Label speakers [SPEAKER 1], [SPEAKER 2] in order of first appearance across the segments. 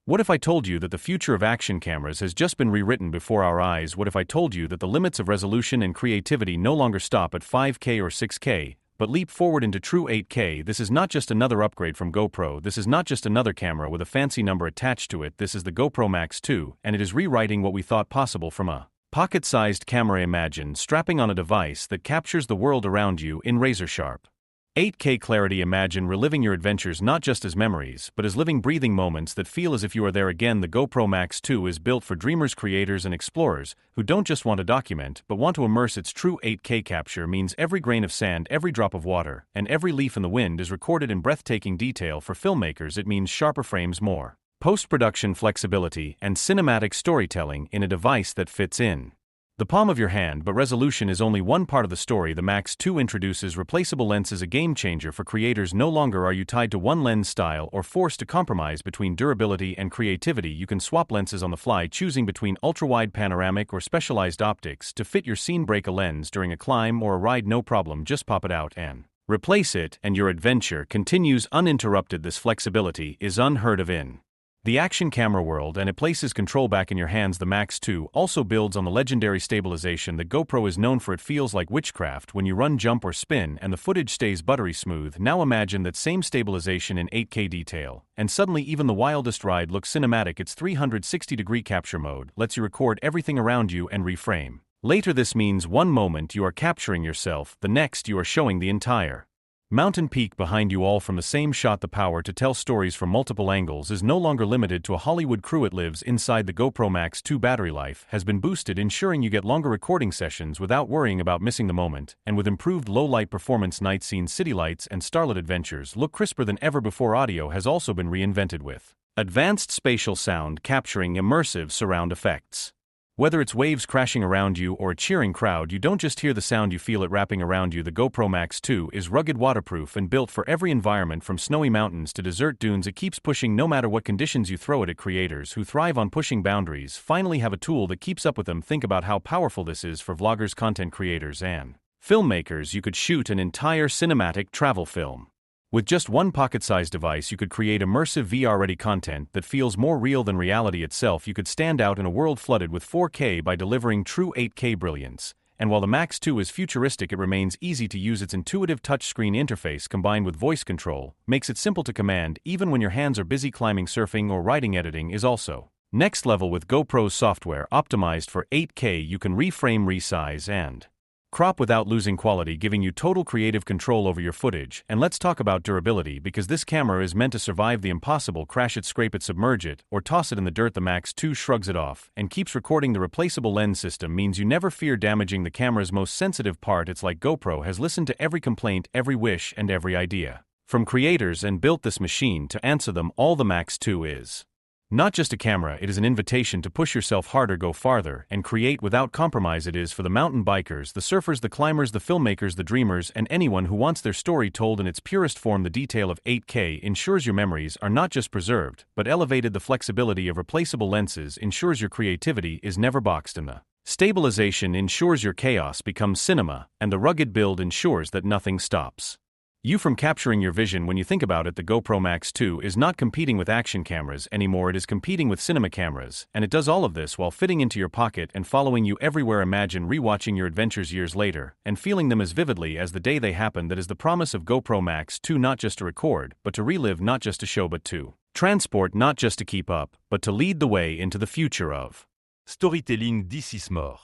[SPEAKER 1] What if I told you that the future of action cameras has just been rewritten before our eyes? What if I told you that the limits of resolution and creativity no longer stop at 5K or 6K, but leap forward into true 8K? This is not just another upgrade from GoPro, this is not just another camera with a fancy number attached to it, this is the GoPro MAX2, and it is rewriting what we thought possible from a pocket-sized camera. Imagine strapping on a device that captures the world around you in razor-sharp 8K clarity. Imagine reliving your adventures not just as memories, but as living, breathing moments that feel as if you are there again. The GoPro MAX2 is built for dreamers, creators, and explorers who don't just want to document, but want to immerse. Its true 8K capture means every grain of sand, every drop of water, and every leaf in the wind is recorded in breathtaking detail. For filmmakers, it means sharper frames, more post-production flexibility, and cinematic storytelling in a device that fits in the palm of your hand. But resolution is only one part of the story. The MAX2 introduces replaceable lenses, a game changer for creators. No longer are you tied to one lens style or forced to compromise between durability and creativity. You can swap lenses on the fly, choosing between ultra-wide, panoramic, or specialized optics to fit your scene. Break a lens during a climb or a ride, no problem, just pop it out and replace it, and your adventure continues uninterrupted. This flexibility is unheard of in the action camera world, and it places control back in your hands. The MAX2 also builds on the legendary stabilization that GoPro is known for. It feels like witchcraft when you run, jump, or spin, and the footage stays buttery smooth. Now imagine that same stabilization in 8K detail, and suddenly even the wildest ride looks cinematic. Its 360-degree capture mode lets you record everything around you and reframe later. This means one moment you are capturing yourself, the next you are showing the entire mountain peak behind you, all from the same shot. The power to tell stories from multiple angles is no longer limited to a Hollywood crew. It lives inside the GoPro MAX2. Battery life has been boosted, ensuring you get longer recording sessions without worrying about missing the moment, and with improved low-light performance, night scenes, city lights, and starlit adventures look crisper than ever before. Audio has also been reinvented with advanced spatial sound capturing, immersive surround effects. Whether it's waves crashing around you or a cheering crowd, you don't just hear the sound, you feel it wrapping around you. The GoPro MAX2 is rugged, waterproof, and built for every environment, from snowy mountains to desert dunes. It keeps pushing no matter what conditions you throw it at. Creators who thrive on pushing boundaries finally have a tool that keeps up with them. Think about how powerful this is for vloggers, content creators, and filmmakers. You could shoot an entire cinematic travel film with just one pocket-sized device. You could create immersive VR-ready content that feels more real than reality itself. You could stand out in a world flooded with 4K by delivering true 8K brilliance. And while the MAX2 is futuristic, it remains easy to use. Its intuitive touchscreen interface combined with voice control makes it simple to command, even when your hands are busy climbing, surfing, or writing. Editing is also next level with GoPro's software optimized for 8K. You can reframe, resize, and crop without losing quality, giving you total creative control over your footage. And let's talk about durability, because this camera is meant to survive the impossible. Crash it, scrape it, submerge it, or toss it in the dirt, the MAX2 shrugs it off and keeps recording. The replaceable lens system means you never fear damaging the camera's most sensitive part. It's like GoPro has listened to every complaint, every wish, and every idea from creators and built this machine to answer them all. The MAX2 is not just a camera, it is an invitation to push yourself harder, go farther, and create without compromise. It is for the mountain bikers, the surfers, the climbers, the filmmakers, the dreamers, and anyone who wants their story told in its purest form. The detail of 8K ensures your memories are not just preserved, but elevated. The flexibility of replaceable lenses ensures your creativity is never boxed in. The stabilization ensures your chaos becomes cinema, and the rugged build ensures that nothing stops you from capturing your vision. When you think about it, the GoPro MAX2 is not competing with action cameras anymore, it is competing with cinema cameras, and it does all of this while fitting into your pocket and following you everywhere. Imagine rewatching your adventures years later and feeling them as vividly as the day they happened. That is the promise of GoPro MAX2, not just to record, but to relive, not just to show, but to transport, not just to keep up, but to lead the way into the future of
[SPEAKER 2] storytelling. This is more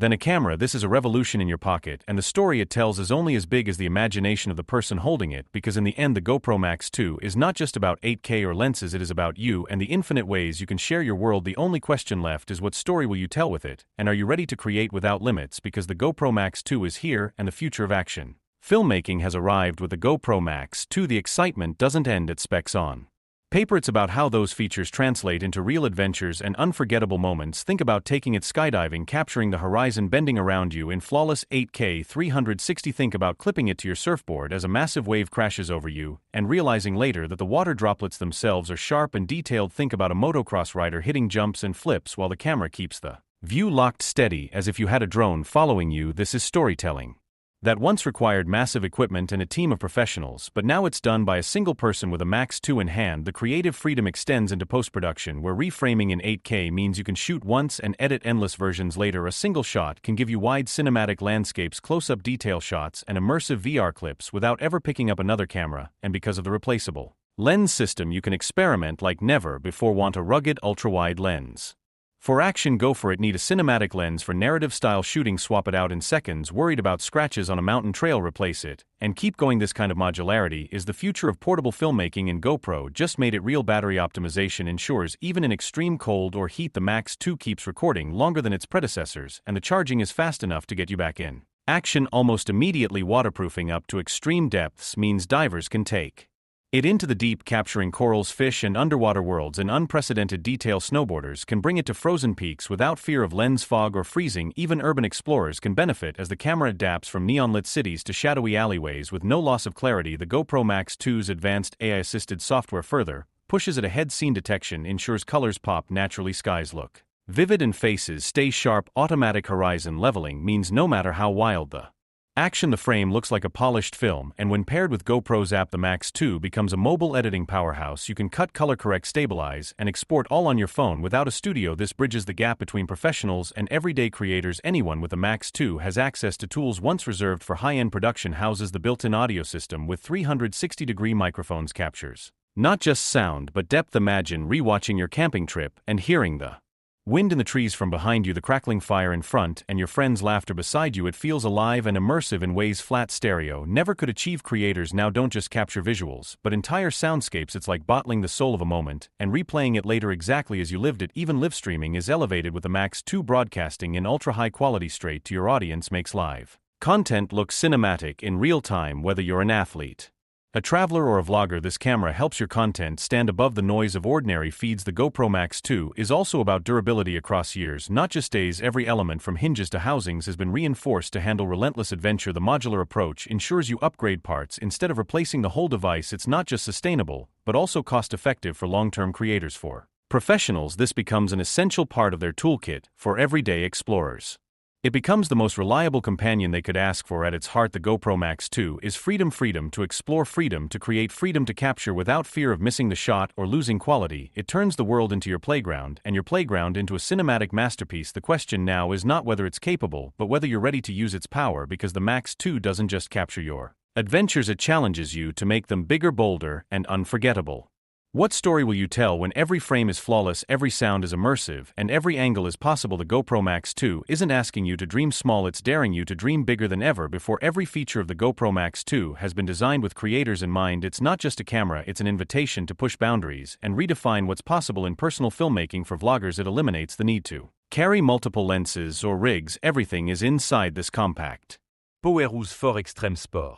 [SPEAKER 1] than a camera. This is a revolution in your pocket, and the story it tells is only as big as the imagination of the person holding it, because in the end the GoPro MAX2 is not just about 8K or lenses, it is about you and the infinite ways you can share your world. The only question left is, what story will you tell with it, and are you ready to create without limits? Because the GoPro MAX2 is here, and the future of action filmmaking has arrived with the GoPro MAX2. The excitement doesn't end at specs on paper, it's about how those features translate into real adventures and unforgettable moments. Think about taking it skydiving, capturing the horizon bending around you in flawless 8K 360. Think about clipping it to your surfboard as a massive wave crashes over you, and realizing later that the water droplets themselves are sharp and detailed. Think about a motocross rider hitting jumps and flips while the camera keeps the view locked steady as if you had a drone following you. This is storytelling that once required massive equipment and a team of professionals, but now it's done by a single person with a MAX2 in hand. The creative freedom extends into post-production, where reframing in 8K means you can shoot once and edit endless versions later. A single shot can give you wide cinematic landscapes, close-up detail shots, and immersive VR clips without ever picking up another camera, and because of the replaceable lens system, you can experiment like never before. Want a rugged ultra-wide lens? For action, go for it. Need a cinematic lens for narrative-style shooting? Swap it out in seconds. Worried about scratches on a mountain trail? Replace it, and keep going. This kind of modularity is the future of portable filmmaking, and GoPro just made it real. Battery optimization ensures even in extreme cold or heat, the MAX2 keeps recording longer than its predecessors, and the charging is fast enough to get you back in action almost immediately. Waterproofing up to extreme depths means divers can take it into the deep, capturing corals, fish, and underwater worlds in unprecedented detail. Snowboarders can bring it to frozen peaks without fear of lens fog or freezing. Even urban explorers can benefit as the camera adapts from neon-lit cities to shadowy alleyways with no loss of clarity. The GoPro MAX2's advanced AI-assisted software further pushes it ahead. Scene detection ensures colors pop naturally, skies look vivid, and faces stay sharp. Automatic horizon leveling means no matter how wild the action, the frame looks like a polished film, and when paired with GoPro's app, the MAX2 becomes a mobile editing powerhouse. You can cut, color correct, stabilize, and export all on your phone without a studio. This bridges the gap between professionals and everyday creators. Anyone with a MAX2 has access to tools once reserved for high-end production. Houses the built-in audio system with 360-degree microphones, captures not just sound but depth. Imagine rewatching your camping trip and hearing the wind in the trees from behind you, the crackling fire in front, and your friends' laughter beside you. It feels alive and immersive in ways flat stereo never could achieve. Creators now don't just capture visuals, but entire soundscapes. It's like bottling the soul of a moment and replaying it later exactly as you lived it. Even live streaming is elevated with the MAX2. Broadcasting in ultra-high quality straight to your audience makes live content look cinematic in real time. Whether you're an athlete, a traveler, or a vlogger, this camera helps your content stand above the noise of ordinary feeds. The GoPro MAX2 is also about durability across years, not just days. Every element from hinges to housings has been reinforced to handle relentless adventure. The modular approach ensures you upgrade parts instead of replacing the whole device. It's not just sustainable, but also cost-effective for long-term creators. For professionals, this becomes an essential part of their toolkit. For everyday explorers, it becomes the most reliable companion they could ask for. At its heart, the GoPro MAX2 is freedom. Freedom to explore, freedom to create, freedom to capture without fear of missing the shot or losing quality. It turns the world into your playground, and your playground into a cinematic masterpiece. The question now is not whether it's capable, but whether you're ready to use its power, because the MAX2 doesn't just capture your adventures, it challenges you to make them bigger, bolder, and unforgettable. What story will you tell when every frame is flawless, every sound is immersive, and every angle is possible? The GoPro MAX2 isn't asking you to dream small, it's daring you to dream bigger than ever before. Every feature of the GoPro MAX2 has been designed with creators in mind. It's not just a camera, it's an invitation to push boundaries and redefine what's possible in personal filmmaking. For vloggers, it eliminates the need to carry multiple lenses or rigs. Everything is inside this compact
[SPEAKER 2] Powerhouse for extreme sport.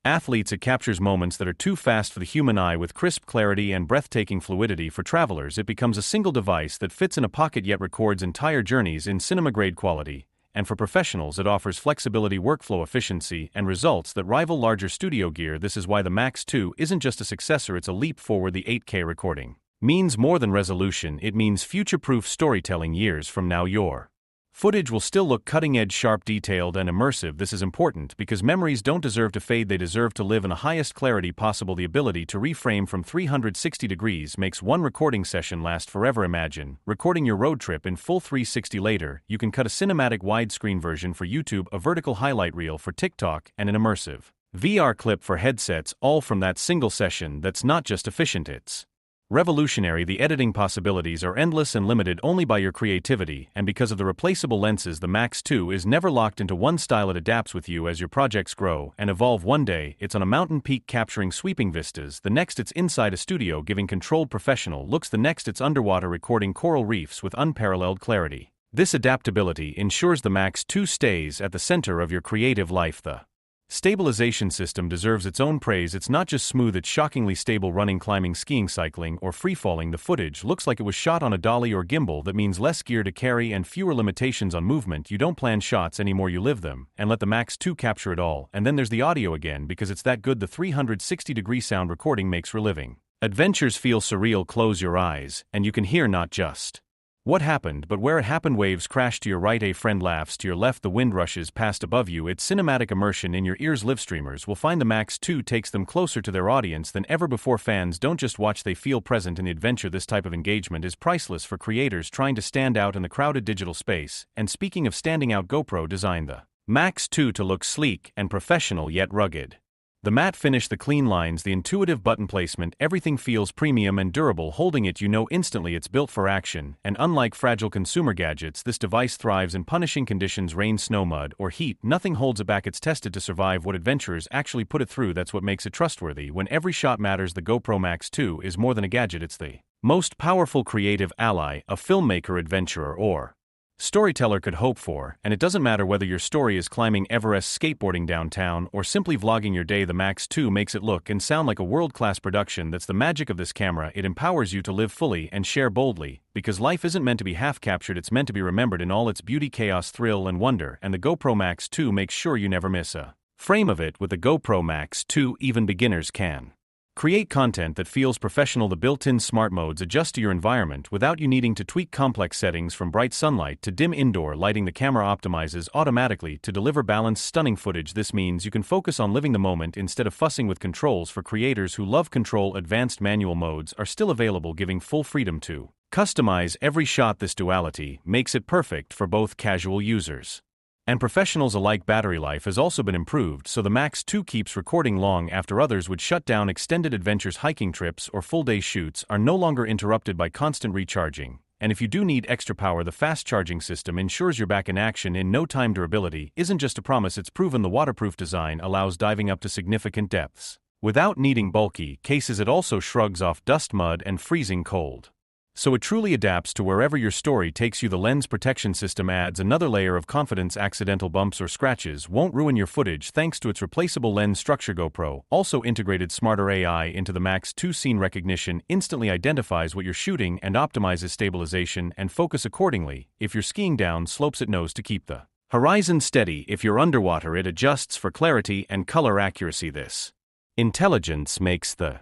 [SPEAKER 1] athletes, it captures moments that are too fast for the human eye with crisp clarity and breathtaking fluidity. For travelers, it becomes a single device that fits in a pocket yet records entire journeys in cinema-grade quality. And for professionals, it offers flexibility, workflow efficiency, and results that rival larger studio gear. This is why the MAX2 isn't just a successor, it's a leap forward. The 8K recording means more than resolution, it means future-proof storytelling. Years from now, your footage will still look cutting-edge, sharp, detailed, and immersive. This is important because memories don't deserve to fade, they deserve to live in the highest clarity possible. The ability to reframe from 360 degrees makes one recording session last forever. Imagine recording your road trip in full 360. Later, you can cut a cinematic widescreen version for YouTube, a vertical highlight reel for TikTok, and an immersive VR clip for headsets, all from that single session. That's not just efficient, it's revolutionary. The editing possibilities are endless and limited only by your creativity, and because of the replaceable lenses, the MAX2 is never locked into one style. It adapts with you as your projects grow and evolve. One day, it's on a mountain peak capturing sweeping vistas. The next, it's inside a studio giving controlled professional looks. The next, it's underwater recording coral reefs with unparalleled clarity. This adaptability ensures the MAX2 stays at the center of your creative life. The stabilization system deserves its own praise. It's not just smooth, it's shockingly stable. Running, climbing, skiing, cycling, or free-falling, the footage looks like it was shot on a dolly or gimbal. That means less gear to carry and fewer limitations on movement. You don't plan shots anymore, you live them, and let the MAX2 capture it all. And then there's the audio again, because it's that good. The 360-degree sound recording makes reliving adventures feel surreal. Close your eyes, and you can hear not just What happened, but where it happened, waves crash to your right, a friend laughs to your left, the wind rushes past above you, it's cinematic immersion in your ears. Live streamers will find the Max 2 takes them closer to their audience than ever before. Fans don't just watch, they feel present in the adventure. This type of engagement is priceless for creators trying to stand out in the crowded digital space. And speaking of standing out, GoPro designed the Max 2 to look sleek and professional yet rugged. The matte finish, the clean lines, the intuitive button placement, everything feels premium and durable. Holding it, you know instantly it's built for action, and unlike fragile consumer gadgets, this device thrives in punishing conditions: rain, snow, mud, or heat. Nothing holds it back. It's tested to survive what adventurers actually put it through. That's what makes it trustworthy. When every shot matters, the GoPro Max 2 is more than a gadget, it's the most powerful creative ally a filmmaker, adventurer, or storyteller could hope for. And it doesn't matter whether your story is climbing Everest, skateboarding downtown, or simply vlogging your day, the Max 2 makes it look and sound like a world-class production. That's the magic of this camera. It empowers you to live fully and share boldly, because life isn't meant to be half-captured, it's meant to be remembered in all its beauty, chaos, thrill, and wonder. And the GoPro Max 2 makes sure you never miss a frame of it. With the GoPro Max 2, even beginners can create content that feels professional. The built-in smart modes adjust to your environment without you needing to tweak complex settings. From bright sunlight to dim indoor lighting, the camera optimizes automatically to deliver balanced, stunning footage. This means you can focus on living the moment instead of fussing with controls. For creators who love control, advanced manual modes are still available, giving full freedom to customize every shot. This duality makes it perfect for both casual users and professionals alike. Battery life has also been improved, so the Max 2 keeps recording long after others would shut down. Extended adventures, hiking trips, or full-day shoots are no longer interrupted by constant recharging. And if you do need extra power, the fast charging system ensures you're back in action in no time. Durability isn't just a promise, it's proven. The waterproof design allows diving up to significant depths without needing bulky cases. It also shrugs off dust, mud, and freezing cold, so it truly adapts to wherever your story takes you. The lens protection system adds another layer of confidence. Accidental bumps or scratches won't ruin your footage thanks to its replaceable lens structure. GoPro also integrated smarter AI into the Max 2. Scene recognition instantly identifies what you're shooting and optimizes stabilization and focus accordingly. If you're skiing down slopes, it knows to keep the horizon steady. If you're underwater, it adjusts for clarity and color accuracy. This intelligence makes the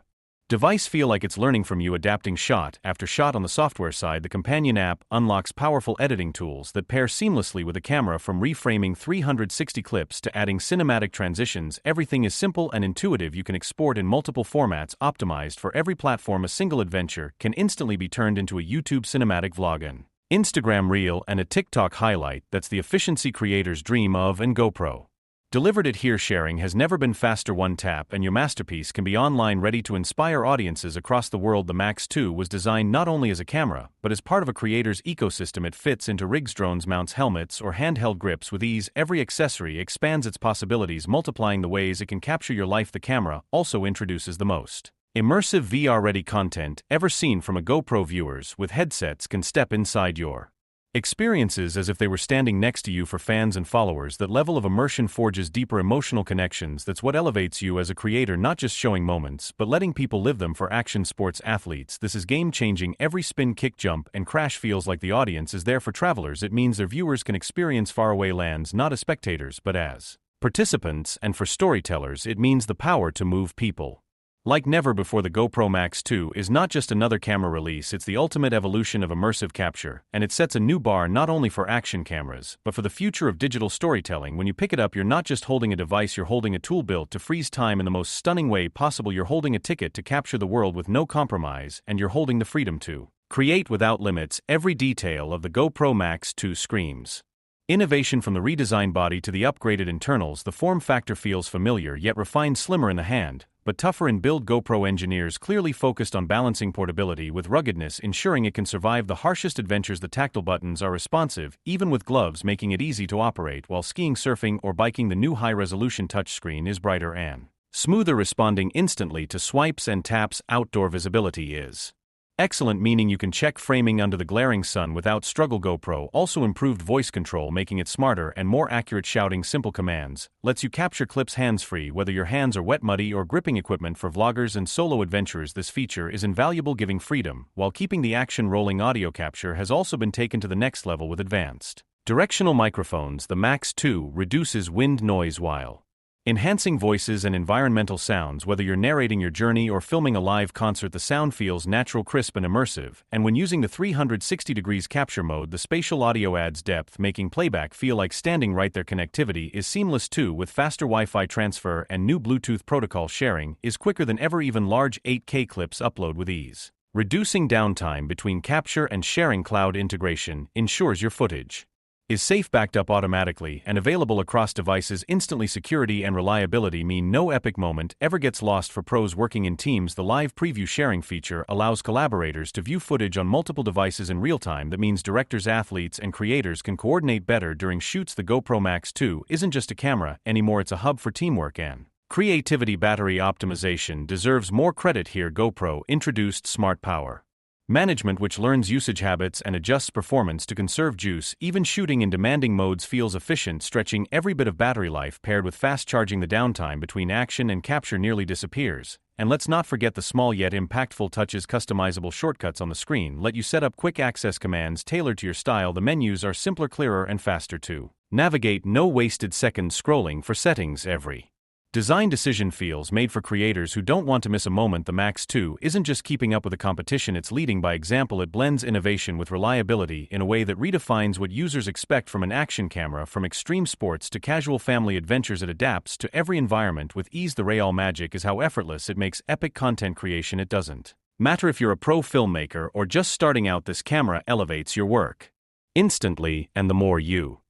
[SPEAKER 1] device feel like it's learning from you, adapting shot after shot. On the software side, the companion app unlocks powerful editing tools that pair seamlessly with the camera. From reframing 360 clips to adding cinematic transitions, everything is simple and intuitive. You can export in multiple formats, optimized for every platform. A single adventure can instantly be turned into a YouTube cinematic vlog, an Instagram reel, and a TikTok highlight. That's the efficiency creators dream of, and GoPro delivered it here. Sharing has never been faster. One tap and your masterpiece can be online, ready to inspire audiences across the world. The Max 2 was designed not only as a camera, but as part of a creator's ecosystem. It fits into rigs, drones, mounts, helmets, or handheld grips with ease. Every accessory expands its possibilities, multiplying the ways it can capture your life. The camera also introduces the most immersive VR-ready content ever seen from a GoPro. Viewers with headsets can step inside your experiences as if they were standing next to you. For fans and followers, that level of immersion forges deeper emotional connections. That's what elevates you as a creator, not just showing moments, but letting people live them. For action sports athletes, this is game-changing. Every spin, kick, jump, and crash feels like the audience is there. For travelers, it means their viewers can experience faraway lands not as spectators but as participants. And for storytellers, it means the power to move people like never before. The GoPro Max 2 is not just another camera release, it's the ultimate evolution of immersive capture, and it sets a new bar not only for action cameras, but for the future of digital storytelling. When you pick it up, you're not just holding a device, you're holding a tool built to freeze time in the most stunning way possible. You're holding a ticket to capture the world with no compromise, and you're holding the freedom to create without limits. Every detail of the GoPro Max 2 screams innovation. From the redesigned body to the upgraded internals, the form factor feels familiar yet refined, slimmer in the hand, but tougher in build. GoPro engineers clearly focused on balancing portability with ruggedness, ensuring it can survive the harshest adventures. The tactile buttons are responsive, even with gloves, making it easy to operate while skiing, surfing, or biking. The new high-resolution touchscreen is brighter and smoother, responding instantly to swipes and taps. Outdoor visibility is excellent, meaning you can check framing under the glaring sun without struggle. GoPro also improved voice control, making it smarter and more accurate. Shouting simple commands lets you capture clips hands-free, whether your hands are wet, muddy, or gripping. Equipment for vloggers and solo adventurers, this feature is invaluable, giving freedom while keeping the action rolling. Audio capture has also been taken to the next level with advanced directional microphones. The Max 2 reduces wind noise while Enhancing voices and environmental sounds. Whether you're narrating your journey or filming a live concert, the sound feels natural, crisp, and immersive. And when using the 360 degrees capture mode, the spatial audio adds depth, making playback feel like standing right there. Connectivity is seamless too, with faster Wi-Fi transfer and new Bluetooth protocol. Sharing is quicker than ever, even large 8K clips upload with ease. Reducing downtime between capture and sharing. Cloud integration ensures your footage is safe, backed up automatically, and available across devices instantly. Security and reliability mean no epic moment ever gets lost. For pros working in teams, the live preview sharing feature allows collaborators to view footage on multiple devices in real time. That means directors, athletes, and creators can coordinate better during shoots. The GoPro MAX2 isn't just a camera anymore, it's a hub for teamwork and creativity. Battery optimization deserves more credit here. GoPro introduced Smart Power Management, which learns usage habits and adjusts performance to conserve juice. Even shooting in demanding modes feels efficient, stretching every bit of battery life. Paired with fast charging, the downtime between action and capture nearly disappears. And let's not forget the small yet impactful touches. Customizable shortcuts on the screen let you set up quick access commands tailored to your style. The menus are simpler, clearer, and faster to navigate. No wasted seconds scrolling for settings. Every design decision feels made for creators who don't want to miss a moment. The MAX2 isn't just keeping up with the competition, it's leading by example. It blends innovation with reliability in a way that redefines what users expect from an action camera. From extreme sports to casual family adventures, it adapts to every environment with ease. The real magic is how effortless it makes epic content creation. It doesn't matter if you're a pro filmmaker or just starting out, this camera elevates your work instantly, and the more you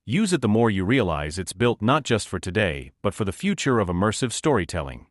[SPEAKER 1] use it, the more you realize it's built not just for today, but for the future of immersive storytelling.